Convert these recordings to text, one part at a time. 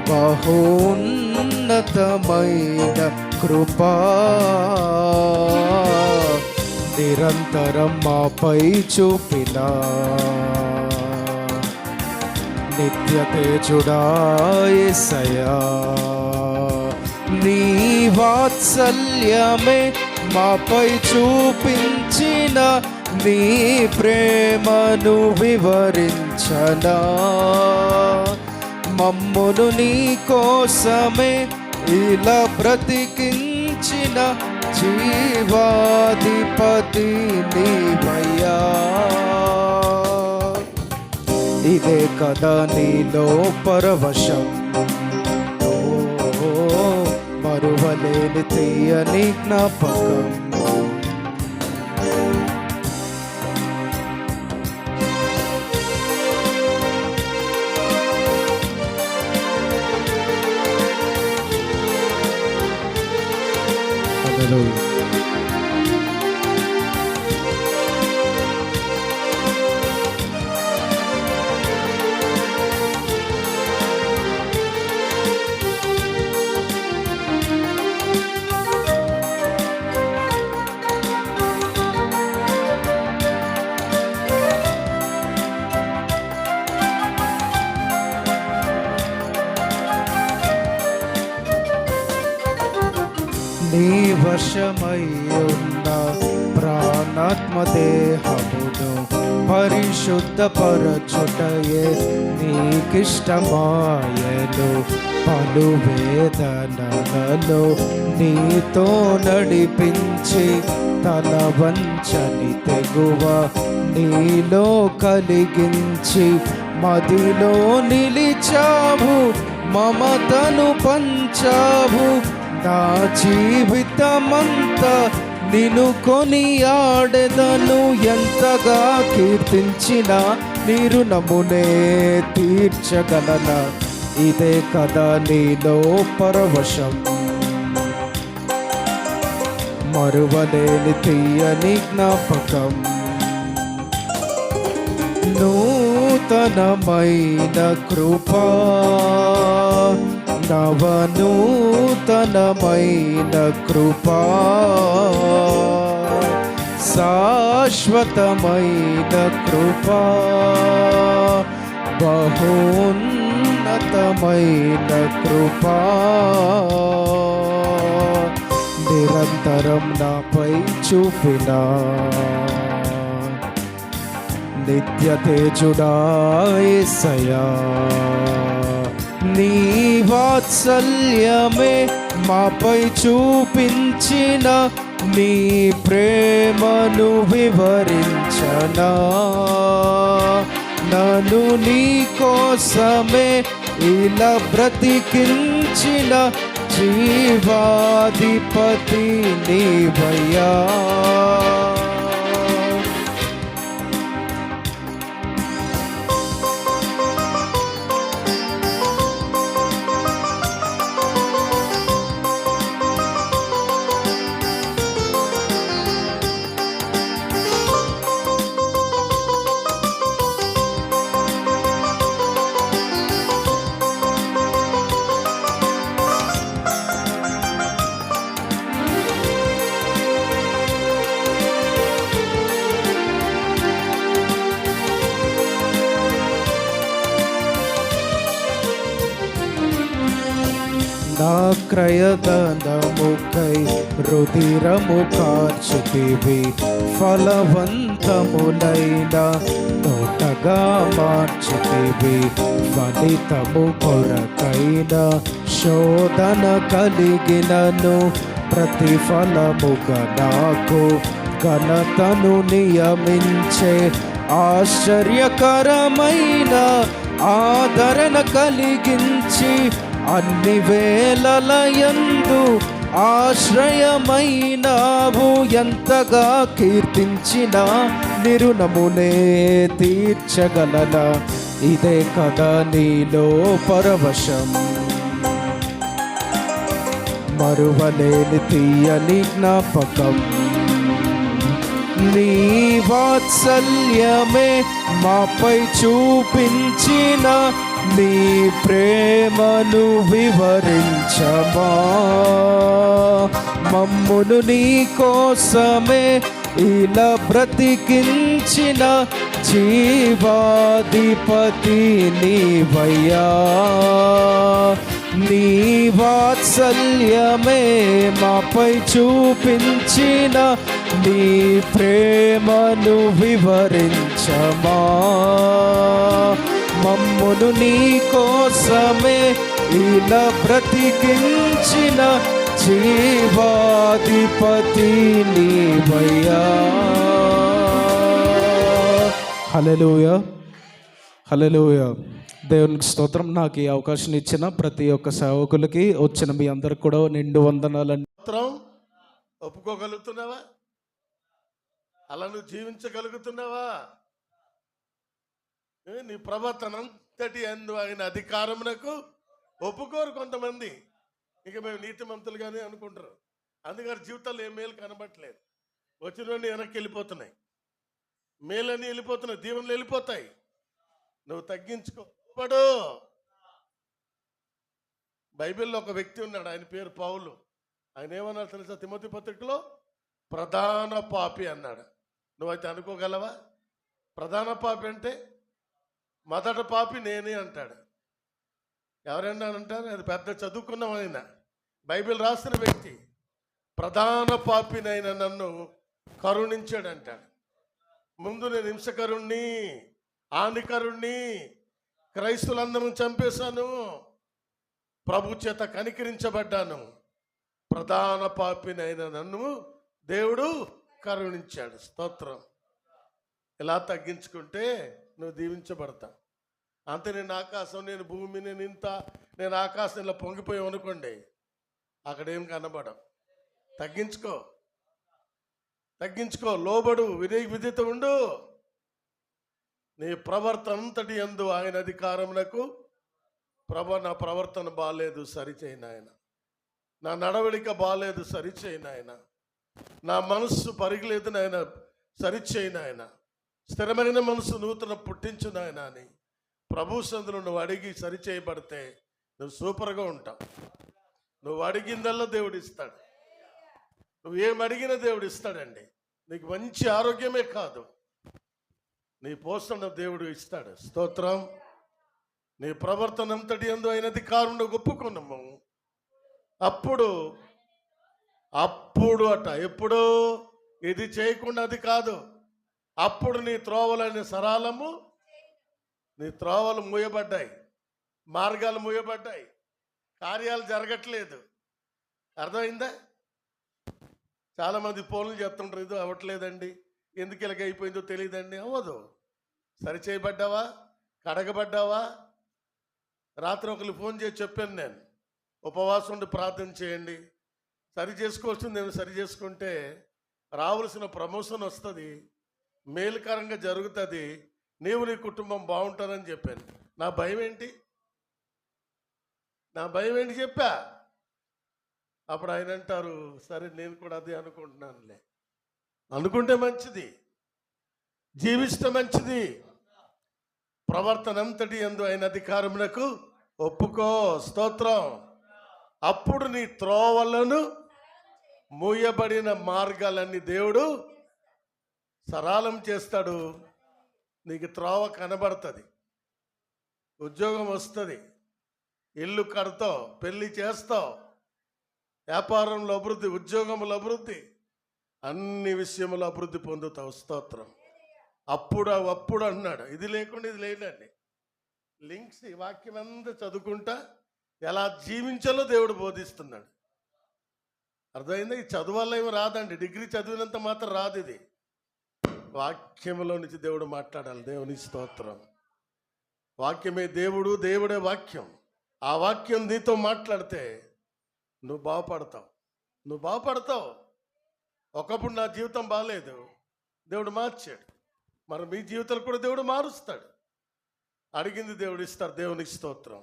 బహున్నతమైన కృపా నిరంతరం మాపై చూపిన నిత్య తేజుడా యేసయ్యా, నీ వాత్సల్యమే మాపై చూపించిన నీ ప్రేమను వివరించనా, మమ్మును నీ కోసమే ఇలా బ్రతికించిన జీవాధిపతి నీవయ్యా. ఇదే కదా నీలో పరవశం, మరువలేని తీయని జ్ఞాపకం. హల్లెలూయా. నీ వశమై ఉన్న ప్రాణాత్మ దేహమును పరిశుద్ధపరచుటయే నీకిష్టమాయను. పలు వేదనలలో నీతో నడిపించి తల వంచని తెగువ నీలో కలిగించి మదిలో నిలిచావు, మమతను పంచావు. నా జీవితమంతా నిన్ను కొనియాడెదను, ఎంతగా కీర్తించిన నీ రుణమునే తీర్చగలనా. ఇదే కదా నీలో పరవశం, మరువలేని తీయని జ్ఞాపకం. నూతనమైన కృపా, నవనూతనమైన కృపా, శాశ్వతమైన కృపా, బహున్నతమైన కృపా నిరంతరం నాపై చూపిన నిత్య తేజుడా యేసయ్యా, నీ వాత్సల్యమే మాపై చూపించిన నీ ప్రేమను వివరించనా, నన్ను నీ కోసమే ఇలా బ్రతికించిన జీవాధిపతి నీవయ్యా. నా క్రయధనముకై రుధిరము కార్చితివి, ఫలవంతములైన తోటగా మార్చితివి. ఫలితము కొరకైన శోధన కలిగినను ప్రతిఫలముగా నాకు ఘనతను నియమించే ఆశ్చర్యకరమైన ఆదరణ కలిగించి అన్ని వేళలయందు ఆశ్రయమైనావు. ఎంతగా కీర్తించిన నిరుణమునే తీర్చగలనా. ఇదే కదా నీలో పరవశం, మరువలేని తీయని జ్ఞాపకం. నీ వాత్సల్యమే మాపై చూపించిన నీ ప్రేమను వివరించమా. మమ్మును నీ కోసమే ఇలా బ్రతికించిన జీవాధిపతి నీవయ్యా. నీ వాత్సల్యమే మాపై చూపించిన నీ ప్రేమను వివరించమా. మమ్మును నీ కోసమే ఇలా బ్రతికించిన జీవాధిపతి నీవయ్యా. హల్లెలూయా, హల్లెలూయా. దేవునికి స్తోత్రం. నాకు ఈ అవకాశం ఇచ్చిన ప్రతి ఒక్క సేవకులకి, వచ్చిన మీ అందరికి కూడా నిండు వందనాలండి. ఒప్పుకోగలుగుతున్నావా? అలా నువ్వు జీవించగలుగుతున్నావా? నీ ప్రవర్తనంతటి అందు ఆయన అధికారమునకు ఒప్పుకోరు కొంతమంది. ఇక మేము నీతిమంతులుగానే అనుకుంటారు. అందుకని జీవితాల్లో ఏ మేలు కనబట్టలేదు. వచ్చినవన్నీ వెనక్కి వెళ్ళిపోతున్నాయి, మేలన్నీ వెళ్ళిపోతున్నాయి, దీవెనలు వెళ్ళిపోతాయి. నువ్వు తగ్గించుకో. ఇప్పుడు బైబిల్లో ఒక వ్యక్తి ఉన్నాడు, ఆయన పేరు పౌలు. ఆయన ఏమన్నాడు తెలుసా? తిమోతి పత్రికలో ప్రధాన పాపి అన్నాడు. నువ్వైతే అనుకోగలవా? ప్రధాన పాపి అంటే మొదట పాపి నేనే అంటాడు. ఎవరైనా అంటారు? అది పెద్ద చదువుకున్నాం. ఆయన బైబిల్ రాసిన వ్యక్తి. ప్రధాన పాపినైనా నన్ను కరుణించాడు అంటాడు. ముందు నేను హింసకరుణ్ణి, హానికరుణ్ణి, క్రైస్తులందరూ చంపేశాను, ప్రభు చేత కనికరించబడ్డాను. ప్రధాన పాపినైన నన్ను దేవుడు కరుణించాడు. స్తోత్రం. ఇలా తగ్గించుకుంటే నువ్వు దీవించబడతావు. అంతే. నేను ఆకాశం, నేను భూమి, నేను ఇంత, నేను ఆకాశం ఇలా పొంగిపోయావు అనుకోండి, అక్కడేం కనబడవు. తగ్గించుకో, తగ్గించుకో, లోబడు, విధేయత ఉండు. నీ ప్రవర్తన అంతటి యందు ఆయన అధికారమునకు, ప్రభు నా ప్రవర్తన బాగాలేదు, సరిచేయి నాయన. నా నడవడిక బాగాలేదు, సరిచేయి నాయన. నా మనస్సు పరిగలేదు నాయన, సరిచేయి నాయన. స్థిరమైన మనసు నూతన పుట్టించు నాయన అని ప్రభు సందులో నువ్వు అడిగి సరిచేయబడితే నువ్వు సూపర్గా ఉంటావు. నువ్వు అడిగిందల్లా దేవుడు ఇస్తాడు. నువ్వు ఏం అడిగినా దేవుడు ఇస్తాడండి. నీకు మంచి ఆరోగ్యమే కాదు, నీ పోషణ దేవుడు ఇస్తాడు. స్తోత్రం. నీ ప్రవర్తన అంతటి యందు ఆయన అధికారంలో ఒప్పుకున్నాము. అప్పుడు అట ఎప్పుడు ఇది చేయకుండా అది కాదు. అప్పుడు నీ త్రోవలని సరాలము, నీ త్రోవలు మూయబడ్డాయి, మార్గాలు మూయబడ్డాయి, కార్యాలు జరగట్లేదు. అర్థమైందా? చాలామంది ఫోన్లు చెప్తుంటారు, ఇది అవ్వట్లేదండి, ఎందుకు ఇలాగ అయిపోయిందో తెలియదండి. అవ్వదు. సరిచేయబడ్డావా? కడగబడ్డావా? రాత్రి ఒకరు ఫోన్ చేసి చెప్పాను నేను, ఉపవాసం ఉండి ప్రార్థన చేయండి, సరి చేసుకోవాల్సింది నేను సరి చేసుకుంటే రావాల్సిన ప్రమోషన్ వస్తుంది, మేలుకరంగా జరుగుతుంది, నీవు నీ కుటుంబం బాగుంటుందని చెప్పాను. నా భయం ఏంటి? చెప్పా. అప్పుడు ఆయన అంటారు, సరే నేను కూడా అదే అనుకుంటున్నానులే. అనుకుంటే మంచిది, జీవిస్తే మంచిది. ప్రవర్తన అంతటి యందు ఆయన అధికారమునకు ఒప్పుకో. స్తోత్రం. అప్పుడు నీ త్రోవలను మూయబడిన మార్గాలన్నీ దేవుడు సరళం చేస్తాడు. నీకు త్రోవ కనబడుతుంది, ఉద్యోగం వస్తుంది, ఇల్లు కడతావు, పెళ్ళి చేస్తావు, వ్యాపారంలో అభివృద్ధి, ఉద్యోగంలో అభివృద్ధి, అన్ని విషయంలో అభివృద్ధి పొందుతావు. స్తోత్రం. అప్పుడు అన్నాడు. ఇది లేకుండా ఇది లేదండి. లింక్స్ ఈ వాక్యం అంతా చదువుకుంటా ఎలా జీవించాలో దేవుడు బోధిస్తున్నాడు. అర్థమైందా? ఈ చదువు వల్ల ఏమి రాదండి, డిగ్రీ చదివినంత మాత్రం రాదు. ఇది వాక్యంలో నుంచి దేవుడు మాట్లాడాలి. దేవుని స్తోత్రం. వాక్యమే దేవుడు, దేవుడే వాక్యం. ఆ వాక్యం నీతో మాట్లాడితే నువ్వు బాగుపడతావు. ఒకప్పుడు నా జీవితం బాగాలేదు, దేవుడు మార్చాడు. మరి మీ జీవితాలు కూడా దేవుడు మారుస్తాడు. అడిగింది దేవుడు ఇస్తాడు. దేవునికి స్తోత్రం.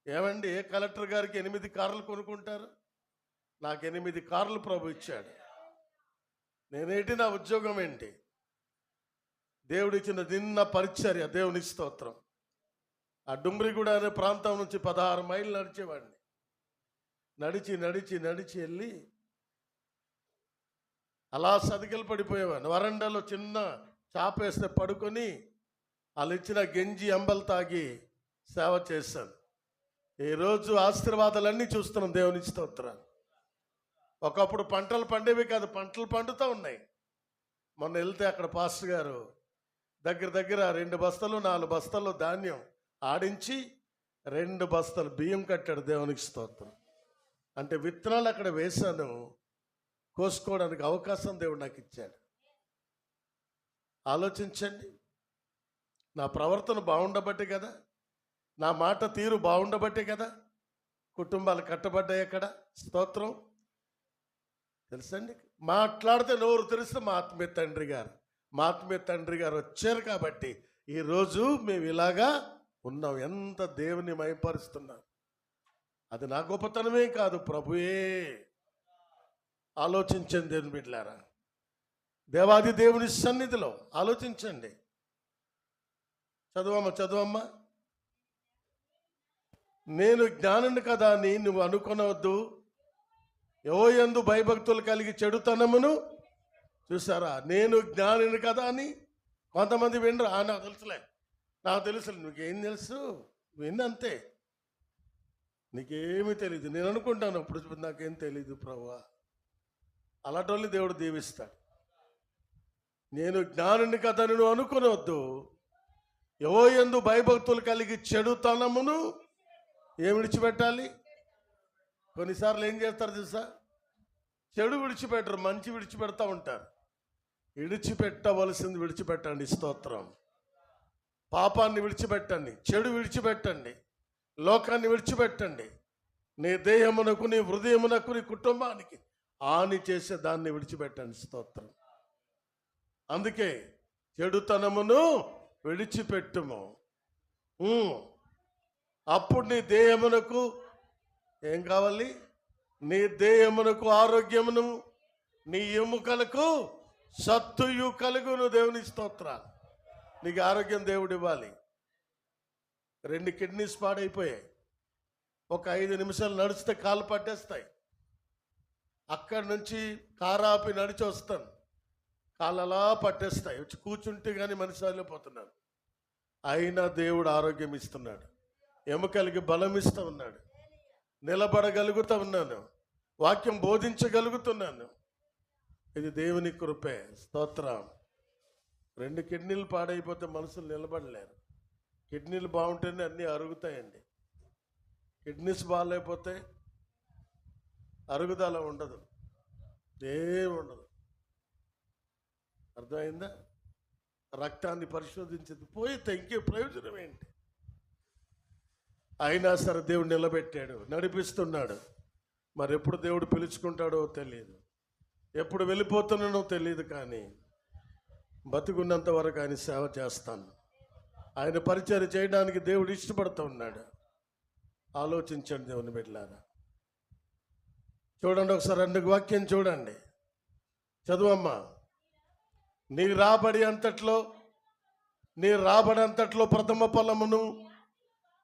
ఏమండి, ఏ కలెక్టర్ గారికి 8 కార్లు కొనుక్కుంటారు? నాకు 8 కార్లు ప్రభు ఇచ్చాడు. నేనేంటి, నా ఉద్యోగం ఏంటి? దేవుడు ఇచ్చిన నిన్న పరిచర్య. దేవునికి స్తోత్రం. ఆ డుమ్రిగూడ అనే ప్రాంతం నుంచి 16 మైళ్ళు నడిచేవాడిని. నడిచి నడిచి నడిచి వెళ్ళి అలా సతికిలు పడిపోయేవాడిని. వరండాలో చిన్న చాపేస్తే పడుకొని వాళ్ళు ఇచ్చిన గంజి అంబలు తాగి సేవ చేశాను. ఈరోజు ఆశీర్వాదాలన్నీ చూస్తున్నాం. దేవుని స్తోత్రాలు. ఒకప్పుడు పంటలు పండేవి కాదు, పంటలు పండుతూ ఉన్నాయి. మొన్న వెళ్తే అక్కడ పాస్టర్ గారు దగ్గర దగ్గర 2 బస్తాలు 4 బస్తాలు ధాన్యం ఆడించి 2 బస్తాలు బియ్యం కట్టాడు. దేవునికి స్తోత్రం. అంటే విత్తనాలు అక్కడ వేశాను, కోసుకోవడానికి అవకాశం దేవుడు నాకు ఇచ్చాడు. ఆలోచించండి. నా ప్రవర్తన బాగుండబట్టే కదా, నా మాట తీరు బాగుండబట్టే కదా కుటుంబాలు కట్టబడ్డాయి అక్కడ. స్తోత్రం. తెలుసండి, మాట్లాడితే నోరు తెరిస్తే మా ఆత్మీయ తండ్రి గారు వచ్చారు కాబట్టి ఈరోజు మేము ఇలాగా ఉన్నాం. ఎంత దేవుని మహిమపరుస్తున్నాం. అది నా గొప్పతనమే కాదు, ప్రభుయే. ఆలోచించండి దేవుని బిడ్డలారా. దేవాది దేవుని సన్నిధిలో ఆలోచించండి. చదువమ్మా. నేను జ్ఞానుని కదా అని నువ్వు అనుకొనవద్దు. యెహోవాయందు భయభక్తులు కలిగి చెడుతనమును చూసారా. నేను జ్ఞానుని కదా అని కొంతమంది వినరు. నాకు తెలుసులే. నీకేం తెలుసు? విన్నంతే, నీకేమీ తెలీదు. నేను అనుకుంటాను ఇప్పుడు నాకేం తెలీదు ప్రభువా. అలాంటి వాళ్ళు దేవుడు దీవిస్తాడు. నేను జ్ఞానుని కదా అని నువ్వు అనుకునవద్దు. యెహోవాయందు భయభక్తులు కలిగి చెడుతనమును ఏం విడిచిపెట్టాలి? కొన్నిసార్లు ఏం చేస్తారు తెలుసా? చెడు విడిచిపెట్టరు, మంచి విడిచిపెడతా ఉంటారు. విడిచిపెట్టవలసింది విడిచిపెట్టండి. స్తోత్రం. పాపాన్ని విడిచిపెట్టండి, చెడు విడిచిపెట్టండి, లోకాన్ని విడిచిపెట్టండి. నీ దేహమునకు, నీ హృదయమునకు, నీ కుటుంబానికి హాని చేసే దాన్ని విడిచిపెట్టండి. స్తోత్రం. అందుకే చెడుతనమును విడిచిపెట్టుము. అప్పుడు నీ దేహమునకు ఏం కావాలి? నీ దేహమునకు ఆరోగ్యమును, నీ ఎముకలకు సత్తుయు కలుగును. దేవుని స్తోత్రాలు. నీకు ఆరోగ్యం దేవుడు ఇవ్వాలి. 2 కిడ్నీస్ పాడైపోయాయి. ఒక 5 నిమిషాలు నడిస్తే కాలు పట్టేస్తాయి. అక్కడి నుంచి కారాపి నడిచి వస్తాను, కాళ్ళు అలా పట్టేస్తాయి. వచ్చి కూర్చుంటే కానీ మనిషి వెళ్ళిపోతున్నాను. అయినా దేవుడు ఆరోగ్యం ఇస్తున్నాడు, ఎముకలకి బలం ఇస్తూ ఉన్నాడు, నిలబడగలుగుతూ ఉన్నాను, వాక్యం బోధించగలుగుతున్నాను. ఇది దేవుని కృపే. స్తోత్రం. 2 కిడ్నీలు పాడైపోతే మనుషులు నిలబడలేరు. కిడ్నీలు బాగుంటేనే అన్నీ అరుగుతాయండి. కిడ్నీస్ బాగాలేకపోతే అరుగుదల ఉండదు, ఏముండదు. అర్థమైందా? రక్తాన్ని పరిశోధించేది పోయితే ఇంకే ప్రయోజనం ఏంటి? అయినా సరే దేవుడు నిలబెట్టాడు, నడిపిస్తున్నాడు. మరి ఎప్పుడు దేవుడు పిలుచుకుంటాడో తెలియదు, ఎప్పుడు వెళ్ళిపోతున్నానో తెలియదు. కానీ బతుకున్నంత వరకు ఆయన సేవ చేస్తాను. ఆయన పరిచర్య చేయడానికి దేవుడు ఇష్టపడుతూ ఉన్నాడు. ఆలోచించండి దేవుని బిడ్డలారా. చూడండి ఒకసారి 2 వాక్యం చూడండి. చదువమ్మా. నీ రాబడి అంతట్లో ప్రథమ ఫలమును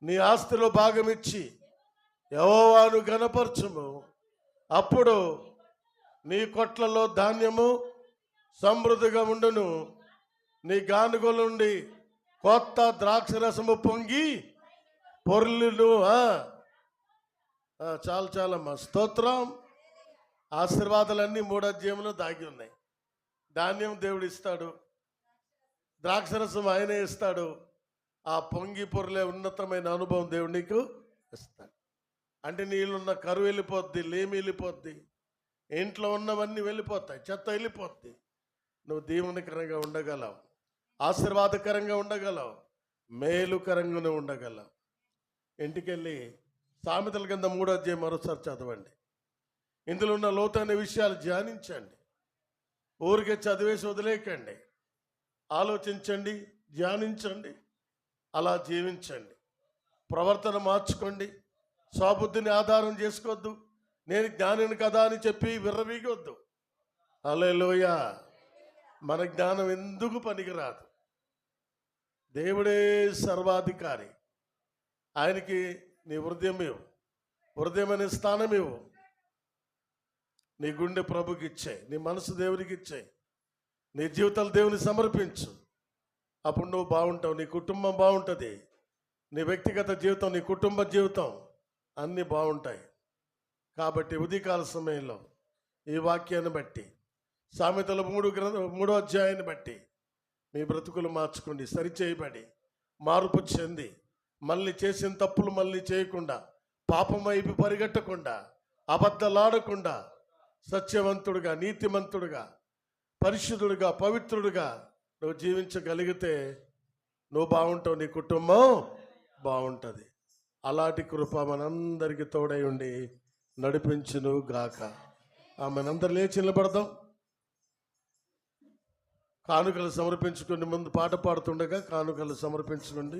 నీ ఆస్తిలో భాగమిచ్చి యెహోవాను ఘనపరచుము. అప్పుడు నీ కొట్లలో ధాన్యము సమృద్ధిగా ఉండును. నీ గానుగల నుండి కొత్త ద్రాక్షరసము పొంగి పొర్లును. చాలమ్మా. స్తోత్రం. ఆశీర్వాదాలన్నీ 3 అధ్యాయంలో దాగి ఉన్నాయి. ధాన్యం దేవుడు ఇస్తాడు, ద్రాక్షరసం ఆయనే ఇస్తాడు. ఆ పొంగి పొర్లే ఉన్నతమైన అనుభవం దేవుడు నీకు ఇస్తాడు. అంటే నీళ్ళున్న కరువు వెళ్ళిపోద్ది, లేమి వెళ్ళిపోద్ది, ఇంట్లో ఉన్నవన్నీ వెళ్ళిపోతాయి, చెత్త వెళ్ళిపోద్ది. నువ్వు దీవెనకరంగా ఉండగలవు, ఆశీర్వాదకరంగా ఉండగలవు, మేలుకరంగానే ఉండగలవు. ఇంటికెళ్ళి సామెతల కింద 3వ అధ్యాయం మరోసారి చదవండి. ఇందులో ఉన్న లోతైన విషయాలు ధ్యానించండి. ఊరికే చదివేసి వదిలేకండి. ఆలోచించండి, ధ్యానించండి, అలా జీవించండి. ప్రవర్తన మార్చుకోండి. స్వబుద్ధిని ఆధారం చేసుకోవద్దు. నేను జ్ఞానిని కదా అని చెప్పి విర్రవీగొద్దు. హల్లెలూయా. మన జ్ఞానం ఎందుకు పనికిరాదు. దేవుడే సర్వాధికారి. ఆయనకి నీ హృదయం ఇవ్వు, హృదయం అనే స్థానం ఇవ్వు. నీ గుండె ప్రభుకి ఇచ్చాయి, నీ మనసు దేవునికి ఇచ్చాయి, నీ జీవితాలు దేవుని సమర్పించు. అప్పుడు నువ్వు బాగుంటావు, నీ కుటుంబం బాగుంటుంది, నీ వ్యక్తిగత జీవితం, నీ కుటుంబ జీవితం అన్నీ బాగుంటాయి. కాబట్టి ఉదయకాల సమయంలో ఈ వాక్యాన్ని బట్టి, సామెతల 3వ అధ్యాయాన్ని బట్టి మీ బ్రతుకులు మార్చుకోండి, సరిచేయబడి మార్పు చెంది మళ్ళీ చేసిన తప్పులు మళ్ళీ చేయకుండా, పాపం వైపు పరిగెట్టకుండా, అబద్ధలాడకుండా సత్యవంతుడుగా, నీతిమంతుడుగా, పరిశుద్ధుడుగా, పవిత్రుడుగా నువ్వు జీవించగలిగితే నువ్వు బాగుంటావు, నీ కుటుంబం బాగుంటుంది. అలాంటి కృప మనందరికీ తోడై ఉండి నడిపించును గాక. మనందరూ లేచి నిలబడదాం. కానుకలు సమర్పించుకుని ముందు పాట పాడుతుండగా కానుకలు సమర్పించుకోండి.